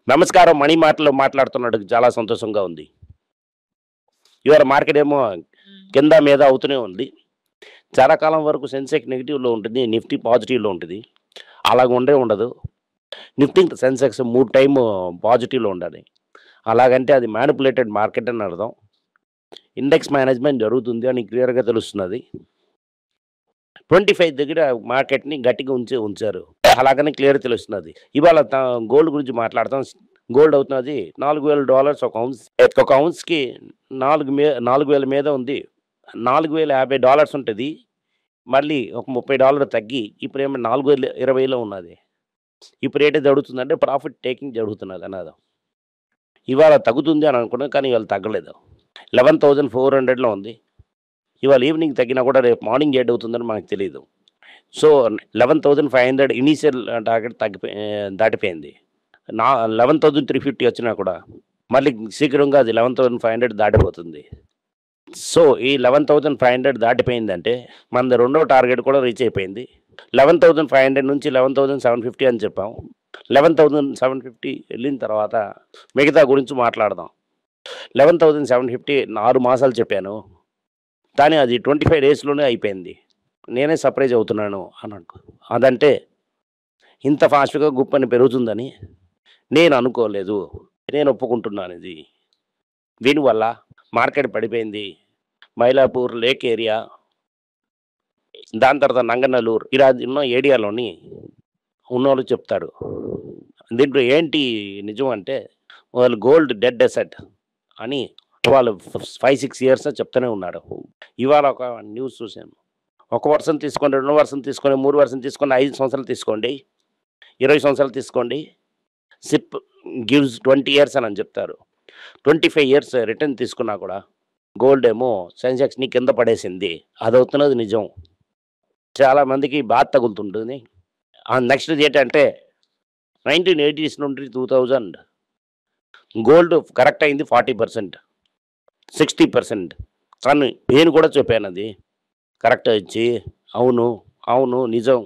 నమస్కారం. మనీ మాటలో మాట్లాడుతున్నట్టుకు చాలా సంతోషంగా ఉంది. ఇవాళ మార్కెట్ ఏమో కింద మీద అవుతూనే ఉంది. చాలా కాలం వరకు సెన్సెక్స్ నెగెటివ్‌లో ఉంటుంది. నిఫ్టీ పాజిటివ్‌లో ఉంటది. అలాగ ఉండదు. నిఫ్టీ సెన్సెక్స్ 3 టైము పాజిటివ్‌లో ఉండాలి. అలాగంటే అది మ్యానిపులేటెడ్ మార్కెట్ అని అర్థం. ఇండెక్స్ మేనేజ్‌మెంట్ జరుగుతుంది అని క్లియర్‌గా తెలుస్తున్నది. 25 దగ్గర మార్కెట్‌ని గట్టిగా ఉంచారు. అలాగని క్లియర్ తెలుస్తున్నది. ఇవాళ గోల్డ్ గురించి మాట్లాడతాం. గోల్డ్ అవుతున్నది $4,000 ఒక ఔన్స్. ఒక ఔన్స్‌కి 4,000 మీద ఉంది. $4,050 ఉంటది. మళ్ళీ ఒక $30 తగ్గి ఇప్పుడేమో 4,020లో ఉన్నది. ఇప్పుడు రేట్ జరుగుతుందంటే ప్రాఫిట్ టేకింగ్ జరుగుతున్నది అన్నది. ఇవాళ తగ్గుతుంది అని అనుకున్నాను. కానీ ఇవాళ తగ్గలేదు. 11,400లో ఉంది. ఇవాళ ఈవినింగ్ తగ్గినా కూడా రేపు మార్నింగ్ ఏడ్ అవుతుందని మనకు తెలీదు. సో, 11,500 ఇనీషియల్ టార్గెట్ దాటిపోయింది. 11,350 వచ్చినా కూడా మళ్ళీ శీఘ్రంగా అది 11,500 దాటిపోతుంది. సో, ఈ 11,500 దాటిపోయిందంటే మనది రెండో టార్గెట్ కూడా రీచ్ అయిపోయింది. 11,500 నుంచి 11,750 అని చెప్పాం. 11,750 వెళ్ళిన తర్వాత మిగతా గురించి మాట్లాడదాం. 11,750 6 మాసాలు చెప్పాను. కానీ అది 25 డేస్‌లోనే అయిపోయింది. నేనే సర్ప్రైజ్ అవుతున్నాను అని అదంటే ఇంత ఫాస్ట్‌గా గుప్పని పెరుగుతుందని నేను అనుకోలేదు. నేను ఒప్పుకుంటున్నాను ఇది. దీనివల్ల మార్కెట్ పడిపోయింది. మైలాపూర్, లేక్ ఏరియా, దాని తర్వాత నంగనల్లూరు ఇలా ఉన్న ఏరియాలోని ఉన్నోళ్ళు చెప్తారు. దీంట్లో ఏంటి నిజం అంటే వాళ్ళు గోల్డ్ డెడ్ అసెట్ అని వాళ్ళు 5, 6 ఇయర్స్ చెప్తూనే ఉన్నారు. ఇవాళ ఒక న్యూస్ చూశాను. 1% తీసుకోండి, 2% తీసుకోండి, 3% తీసుకోండి, 5 సంవత్సరాలు తీసుకోండి, 20 సంవత్సరాలు తీసుకోండి. సిప్ గివ్స్ 20 ఇయర్స్ అని చెప్తారు. 25 ఇయర్స్ రిటర్న్ తీసుకున్నా కూడా గోల్డ్ ఏమో సెన్సెక్స్‌ని కింద పడేసింది. అదవుతున్నది నిజం. చాలామందికి బాధ తగులుతుంటుంది. నెక్స్ట్‌ది ఏంటంటే 1980s నుండి 2000 గోల్డ్ కరెక్ట్ అయింది 40%, 60%. కానీ నేను కూడా చెప్పానది కరెక్ట్ ఇచ్చి అవును, అవును నిజం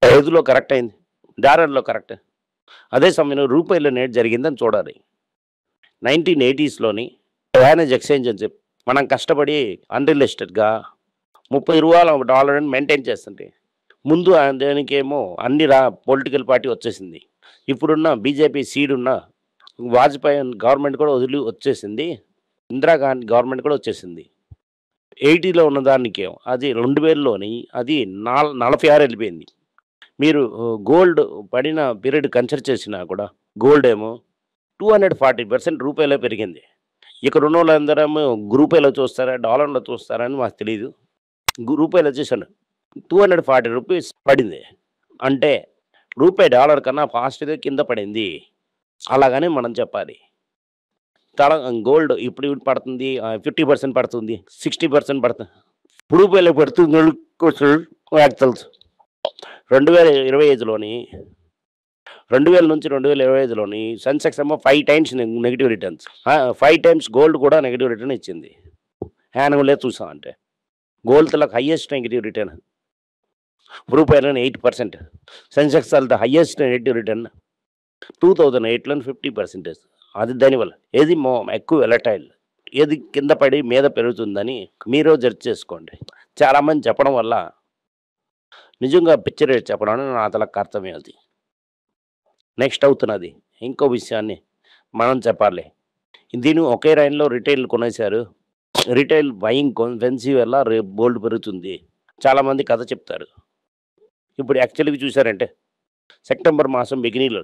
5లో కరెక్ట్ అయింది. డాలర్‌లో కరెక్ట్. అదే సమయంలో రూపాయిలో నేట్ జరిగిందని చూడాలి. 1980స్‌లోని బయానేజ్ ఎక్స్చేంజ్ అని చెప్పి మనం కష్టపడి అన్‌రియలిస్టెడ్‌గా $30 అని మెయింటైన్ చేస్తుంటే ముందు దానికేమో అన్ని పొలిటికల్ పార్టీ వచ్చేసింది. ఇప్పుడున్న బీజేపీ సీడ్ ఉన్న వాజ్పేయి గవర్నమెంట్ కూడా వదిలి వచ్చేసింది. ఇందిరాగాంధీ గవర్నమెంట్ కూడా వచ్చేసింది. 80లో ఉన్న దానికేమో అది 2000లోని అది 46 వెళ్ళిపోయింది. మీరు గోల్డ్ పడిన పీరియడ్ కన్సిడర్ చేసినా కూడా గోల్డ్ ఏమో 240% రూపాయిలో పెరిగింది. ఇక్కడ ఉన్నోళ్ళందరేమో రూపాయిలో చూస్తారా, డాలర్‌లో చూస్తారా అని మాకు తెలీదు. రూపాయిలో చూసాను. ₹240 పడింది. అంటే రూపాయి డాలర్ కన్నా ఫాస్ట్‌గా కింద పడింది. అలాగని మనం చెప్పాలి. గోల్డ్ ఇప్పుడు పడుతుంది 50% పడుతుంది, 60% పడుతుంది. రూపాయిలో పడుతుంది నాకు తెలుసు. 2025లోని 2000 నుంచి 2025లోని సెన్సెక్స్ ఏమో 5 times negative returns. 5 times gold కూడా నెగెటివ్ రిటర్న్ ఇచ్చింది. యాన్యువల్లే చూసామంటే. గోల్డ్‌లో హైయెస్ట్ నెగెటివ్ రిటర్న్. రూపాయిలోని 8%. Sensex the highest negative return 2008లోని 50%. అది దానివల్ల. ఏది ఎక్కువ వెలటైల్, ఏది కింద పడి మీద పెరుగుతుందని మీరు జడ్జ్ చేసుకోండి. చాలామంది చెప్పడం వల్ల నిజంగా పిచ్చి రేట్ చెప్పడం అని నా తలకు అర్థమే అది. నెక్స్ట్ అవుతున్నది ఇంకో విషయాన్ని మనం చెప్పాలి. దీన్ని ఒకే లైన్‌లో రిటైల్ కొనేశారు. రిటైల్ బయింగ్ ఫెన్సీ వల్ల రేపు గోల్డ్ పెరుగుతుంది. చాలామంది కథ చెప్తారు. ఇప్పుడు యాక్చువల్‌గా చూసారంటే సెప్టెంబర్ మాసం బిగినింగ్‌లో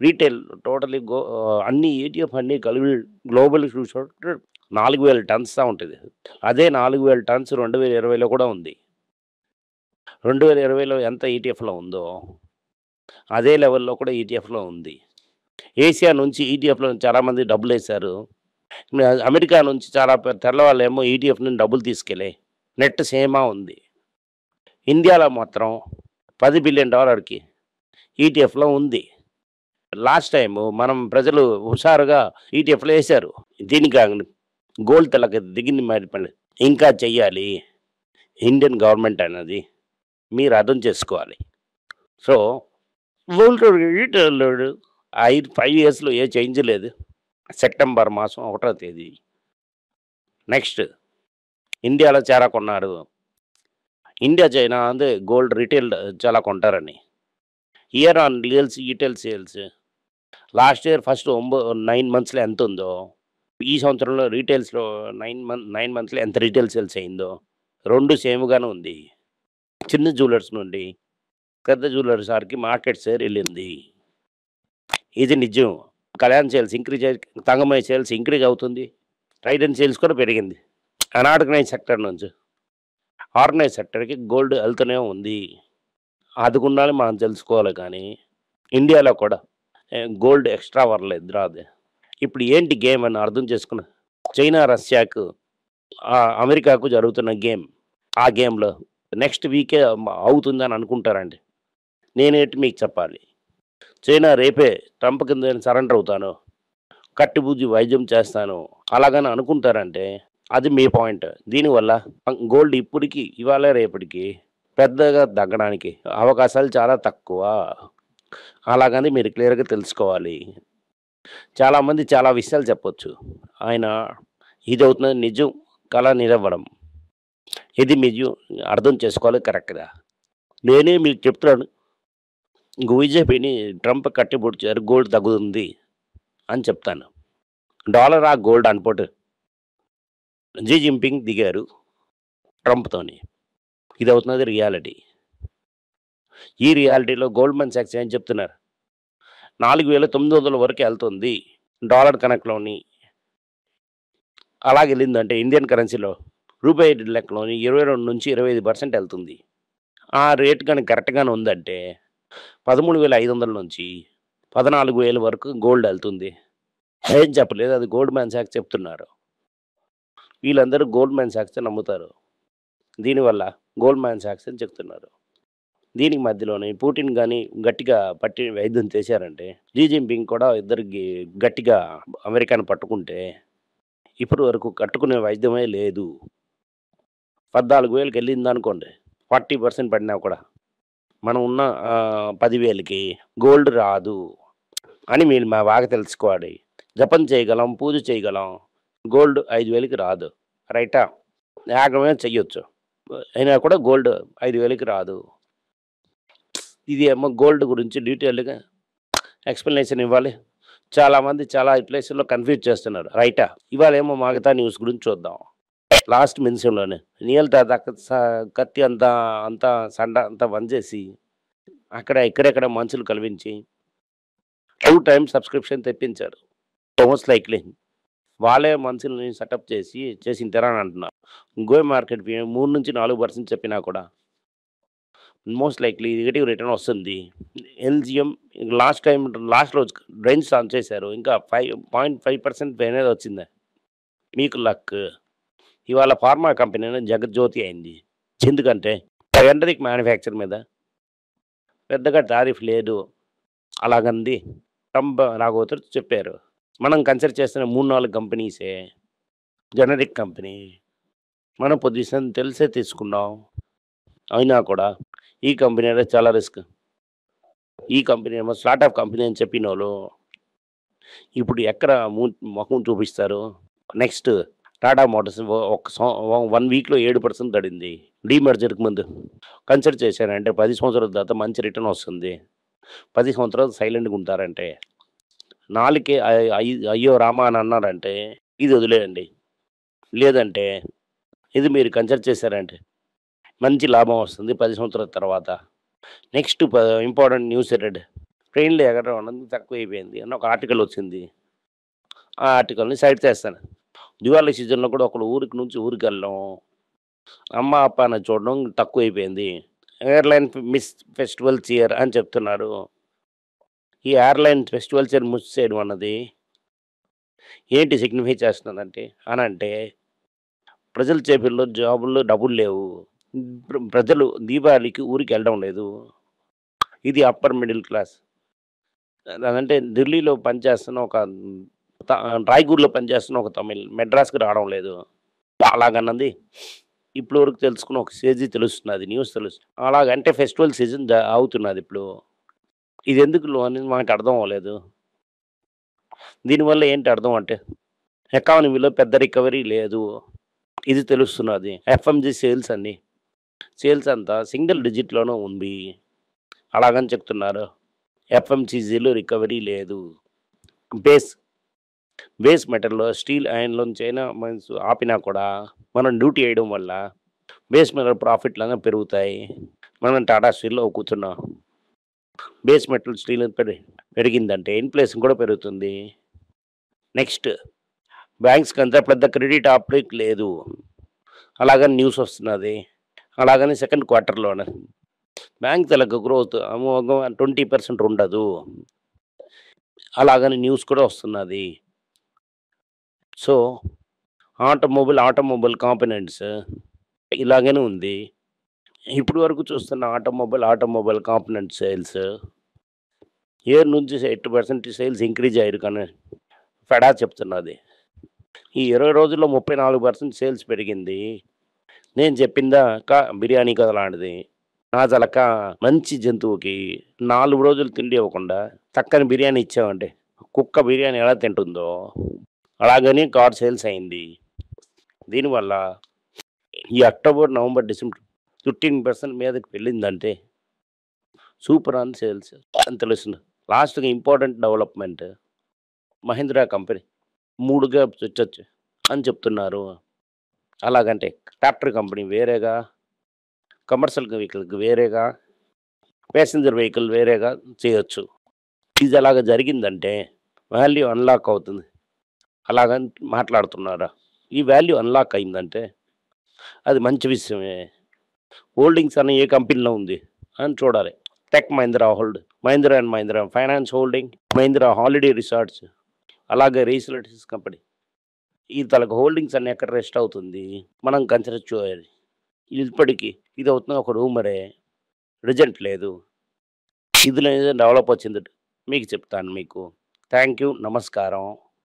రీటైల్ టోటలీ అన్ని ఈటీఎఫ్ అన్నీ కలిపి గ్లోబల్ చూసుకుంటే 4,000 టన్స్ ఉంటుంది. అదే 4,000 టన్స్ 2020లో కూడా ఉంది. 2020లో ఎంత ఈటీఎఫ్‌లో ఉందో అదే లెవెల్‌లో కూడా ఈటీఎఫ్‌లో ఉంది. ఏషియా నుంచి ఈటీఎఫ్‌లో చాలామంది డబ్బులేశారు. అమెరికా నుంచి చాలా తెల్లవాళ్ళేమో ఈటీఎఫ్ నుండి డబ్బులు తీసుకెళ్ళి నెట్ సేమా ఉంది. ఇండియాలో మాత్రం $10 బిలియన్ ఈటీఎఫ్‌లో ఉంది. లాస్ట్ టైము మనం ప్రజలు హుషారుగా ఈటీఎఫ్‌లో వేశారు. దీనికి గోల్డ్ తెల్లకి దిగింది మరి ఇంకా చెయ్యాలి ఇండియన్ గవర్నమెంట్ అన్నది మీరు అర్థం చేసుకోవాలి. సో గోల్డ్ రీటైల్ 5 ఇయర్స్‌లో ఏ చేంజ్ లేదు. సెప్టెంబర్ మాసం 1వ తేదీ. నెక్స్ట్ ఇండియాలో చాలా కొన్నారు. ఇండియా, చైనా అదే గోల్డ్ రిటైల్ చాలా కొంటారని. Year on retail sales last year first 9 మంత్స్‌లో ఎంతుందో, ఈ సంవత్సరంలో రీటైల్స్‌లో 9 మంత్స్‌లో ఎంత రీటైల్ సేల్స్ అయిందో 2 సేమ్‌గానే ఉంది. చిన్న జ్యువెలర్స్ నుండి పెద్ద జ్యువెలర్స్ వరకి మార్కెట్ షేర్ ఎళ్ళింది. ఇది నిజం. Kalyan sales increase Thangamayil sales increase అవుతుంది. ట్రైడెంట్ సేల్స్ కూడా పెరిగింది. అనార్గనైజ్ సెక్టర్ నుంచి ఆర్గనైజ్ సెక్టర్‌కి గోల్డ్ ఎళ్తూనే ఉంది. అది ఉండాలి మనం తెలుసుకోవాలి కానీ, ఇండియాలో కూడా గోల్డ్ ఎక్స్‌ట్రా వర్లేదు రాదు. ఇప్పుడు ఏంటి గేమ్ అని అర్థం చేసుకున్నా. చైనా, రష్యాకు అమెరికాకు జరుగుతున్న గేమ్. ఆ గేమ్‌లో నెక్స్ట్ వీకే అవుతుందని అనుకుంటారండి. నేనేంటి మీకు చెప్పాలి. చైనా రేపే ట్రంప్ కింద నేను సరెండర్ అవుతాను. కట్టిబుజ్జి వైద్యం చేస్తాను. అలాగని అనుకుంటారంటే అది మీ పాయింట్. దీనివల్ల గోల్డ్ ఇప్పటికి ఇవాళ రేపటికి పెద్దగా తగ్గడానికి అవకాశాలు చాలా తక్కువ. అలాగని మీరు క్లియర్‌గా తెలుసుకోవాలి. చాలామంది చాలా విషయాలు చెప్పొచ్చు. ఆయన ఇదవుతున్నది నిజం, కల నిజవ్వడం. ఇది మీరు అర్థం చేసుకోవాలి కరెక్ట్‌గా. నేనే మీకు చెప్తున్నాను. బీజేపీని ట్రంప్ కట్టిపుడిచారు. గోల్డ్ తగ్గుతుంది అని చెప్తాను. డాలర్ ఆ గోల్డ్ అనుపోటు జీ జిన్‌పింగ్ దిగారు ట్రంప్‌తోని. ఇదవుతున్నది రియాలిటీ. ఈ రియాలిటీలో గోల్డ్‌మన్ సాక్స్ ఏం చెప్తున్నారు? 4,900 వరకు ఎళ్తుంది. డాలర్ కనెక్ట్‌లోని అలాగెళ్ళిందంటే ఇండియన్ కరెన్సీలో రూపాయి లెక్కలోని 22-25% ఎళ్తుంది. ఆ రేట్ గాని కరెక్ట్‌గానే ఉందంటే 13,500 నుంచి 14,000 వరకు గోల్డ్ ఎళ్తుంది. ఏం చెప్పలేదు. అది గోల్డ్‌మ్యాన్ సాక్స్ చెప్తున్నారు. వీళ్ళందరూ గోల్డ్‌మ్యాన్ సాక్సే నమ్ముతారు. దీనివల్ల గోల్డ్‌మ్యాన్ సాక్స్ అని చెప్తున్నారు. దీనికి మధ్యలోనే పుటిన్ గాని గట్టిగా పట్టి వైద్యం చేశారంటే, షీ జిన్‌పింగ్ కూడా ఇద్దరికి గట్టిగా అమెరికాను పట్టుకుంటే, ఇప్పటి వరకు కట్టుకునే వైద్యమే లేదు. 14,000కి ఎళ్ళిందనుకోండి. 40% పడినా కూడా మనం ఉన్న 10,000కి గోల్డ్ రాదు అని మీరు బాగా తెలుసుకోవాలి. జపం చేయగలం, పూజ చేయగలం. గోల్డ్ 5,000కి రాదు. రైటా? యాగమే చెయ్యొచ్చు. అయినా కూడా గోల్డ్ 5,000కి రాదు. ఇది ఏమో గోల్డ్ గురించి డీటెయిల్డ్‌గా ఎక్స్‌ప్లనేషన్ ఇవ్వాలి. చాలామంది చాలా ప్లేసుల్లో కన్‌ఫ్యూజ్ చేస్తున్నారు. రైటా? ఇవాళేమో మిగతా న్యూస్ గురించి చూద్దాం. లాస్ట్ నిమిషంలోనే నియల్ కత్తి అంతా సండ అంతా వంచేసి అక్కడ ఇక్కడెక్కడ మనుషులు కలిపించి 2 టైమ్స్ సబ్స్క్రిప్షన్ తెప్పించారు. మోస్ట్ లైక్లీ వాళ్ళే మనుషుల్ని సెటప్ చేసింటారు అని అంటున్నారు. గోల్డ్ మార్కెట్ 3-4% చెప్పినా కూడా మోస్ట్ లైక్లీ నెగెటివ్ రిటర్న్ వస్తుంది. ఎల్‌జిఎం లాస్ట్ రోజు రేంజ్ ఆన్ చేశారు. ఇంకా 0.5% అనేది వచ్చింది. మీకు లక్. ఇవాళ ఫార్మా కంపెనీ అనేది జగజ్యోతి అయింది. ఎందుకంటే జనరిక్ మ్యానుఫ్యాక్చర్ మీద పెద్దగా టారిఫ్ లేదు. అలాగంది ట్రంప్ రాఘవత్ చెప్పారు. మనం కన్సిడర్ చేస్తున్న 3-4 కంపెనీసే జనరిక్ కంపెనీ. మన పొజిషన్ తెలిసే తీసుకున్నాం. అయినా కూడా ఈ కంపెనీ అనేది చాలా రిస్క్. ఈ కంపెనీ ఏమో స్టార్టప్ కంపెనీ అని చెప్పినోళ్ళు ఇప్పుడు ఎక్కడ మొఖం చూపిస్తారు? నెక్స్ట్ టాటా మోటార్స్ 1 వీక్‌లో 7% పడింది. డీమర్జర్‌కి ముందు. కన్సిడర్ చేశారంటే 10 సంవత్సరాల తర్వాత మంచి రిటర్న్ వస్తుంది. 10 సంవత్సరాలు సైలెంట్‌గా ఉంటారంటే, నాలుకే అయ్యో రామా అని అన్నారంటే ఇది వదిలేయండి. లేదంటే ఇది మీరు కన్సిడర్ చేశారంటే మంచి లాభం వస్తుంది 10 సంవత్సరాల తర్వాత. నెక్స్ట్ ఇంపార్టెంట్ న్యూస్ ఏంటంటే ట్రైన్‌లో ఎగరడం అన్నది తక్కువైపోయింది అని ఒక ఆర్టికల్ వచ్చింది. ఆ ఆర్టికల్‌ని సైడ్ చేస్తాను. దివాళీ సీజన్‌లో కూడా ఒకళ్ళు ఊరికి నుంచి ఊరికెళ్ళడం, అమ్మ, అప్పని చూడడం తక్కువైపోయింది. ఎయిర్‌లైన్ ఫెస్టివల్స్ ఇయర్ అని చెప్తున్నారు. ఈ ఎయిర్‌లైన్ ఫెస్టివల్స్ ఇయర్ మిస్ చేయడం అన్నది ఏంటి సిగ్నిఫై చేస్తుందంటే అనంటే ప్రజల చేతుల్లో జాబుల్లో డబ్బులు లేవు. ప్రజలు దీపావళికి ఊరికెళ్ళడం లేదు. ఇది అప్పర్ మిడిల్ క్లాస్. అదంటే ఢిల్లీలో పనిచేస్తున్న ఒక రాయ్‌గూర్‌లో పనిచేస్తున్న ఒక తమిళ్ మెడ్రాస్‌కి రావడం లేదు. అలాగన్నది ఇప్పటి వరకు తెలుసుకున్న ఒక స్టేజ్‌కి తెలుస్తున్నది. న్యూస్ అలాగంటే ఫెస్టివల్ సీజన్ అవుతున్నది ఇప్పుడు. ఇది ఎందుకు అనేది మనకు అర్థం అవ్వలేదు. దీనివల్ల ఏంటి అర్థం అంటే ఎకానమీలో పెద్ద రికవరీ లేదు. ఇది తెలుస్తున్నది. ఎఫ్ఎంజీ సేల్స్ అంతా సింగిల్ డిజిట్‌లోనే ఉంది. అలాగని చెప్తున్నారు. ఎఫ్ఎంసీజీలో రికవరీ లేదు. బేస్ బేస్ మెటల్‌లో స్టీల్, ఐరన్‌లో చైనా మైన్స్ ఆపినా కూడా మనం డ్యూటీ ఏయడం వల్ల బేస్ మెటల్ ప్రాఫిట్‌లనేవి పెరుగుతాయి. మనం టాటా స్టీల్‌లో కూర్చున్నాం. బేస్ మెటల్ స్టీల్ పెరిగిందంటే ఇన్‌ఫ్లేషన్ కూడా పెరుగుతుంది. నెక్స్ట్ బ్యాంక్స్‌కంతా పెద్ద క్రెడిట్ అప్టేక్ లేదు. అలాగని న్యూస్ వస్తున్నది. అలాగని సెకండ్ క్వార్టర్‌లోనే బ్యాంక్ తాలూకా గ్రోత్ అమోఘం 20% ఉండదు. అలాగని న్యూస్ కూడా వస్తున్నది. సో, ఆటోమొబైల్ కాంపోనెంట్స్ ఇలాగనే ఉంది. ఇప్పటి వరకు చూస్తున్న ఆటోమొబైల్ కాంపోనెంట్ సేల్స్ ఇయర్ నుంచి 8% సేల్స్ ఇంక్రీజ్ అయ్యారు కానీ ఫెడా చెప్తున్నది. ఈ 20 రోజుల్లో 34% సేల్స్ పెరిగింది. నేను చెప్పిందా బిర్యానీ కథ లాంటిది. నా తలక మంచి జంతువుకి 4 రోజులు తిండి ఇవ్వకుండా చక్కని బిర్యానీ ఇచ్చామంటే కుక్క బిర్యానీ ఎలా తింటుందో అలాగని కార్ సేల్స్ అయింది. దీనివల్ల ఈ అక్టోబర్, నవంబర్, డిసెంబర్ 15% మీదకి వెళ్ళిందంటే సూపర్ ఆన్ సేల్స్ అని తెలుస్తుంది. లాస్ట్‌గా ఇంపార్టెంట్ డెవలప్‌మెంట్ మహీంద్రా కంపెనీ 3గా స్విచొచ్చు అని చెప్తున్నారు. అలాగంటే ట్రాక్టర్ కంపెనీ వేరేగా, కమర్షియల్ వెహికల్‌కి వేరేగా, ప్యాసింజర్ వెహికల్ వేరేగా చేయొచ్చు. ఇది అలాగ జరిగిందంటే వాల్యూ అన్‌లాక్ అవుతుంది. అలాగని మాట్లాడుతున్నారా? ఈ వాల్యూ అన్‌లాక్ అయిందంటే అది మంచి విషయమే. హోల్డింగ్స్ అని ఏ కంపెనీలో ఉంది అని చూడాలి. Tech Mahindra Mahindra and Mahindra finance holding, Mahindra holiday resorts, అలాగే రీసెలరీస్ కంపెనీ. ఈ తలకు హోల్డింగ్స్ అన్నీ ఎక్కడ రెస్ట్ అవుతుంది. మనం కన్సిడర్ చేయాలి. ఇప్పటికి ఇది అవుతున్న ఒక రూమరే. రిజల్ట్ లేదు. ఇందులో ఏదో డెవలప్ వచ్చింది మీకు చెప్తాను మీకు. Thank you. నమస్కారం.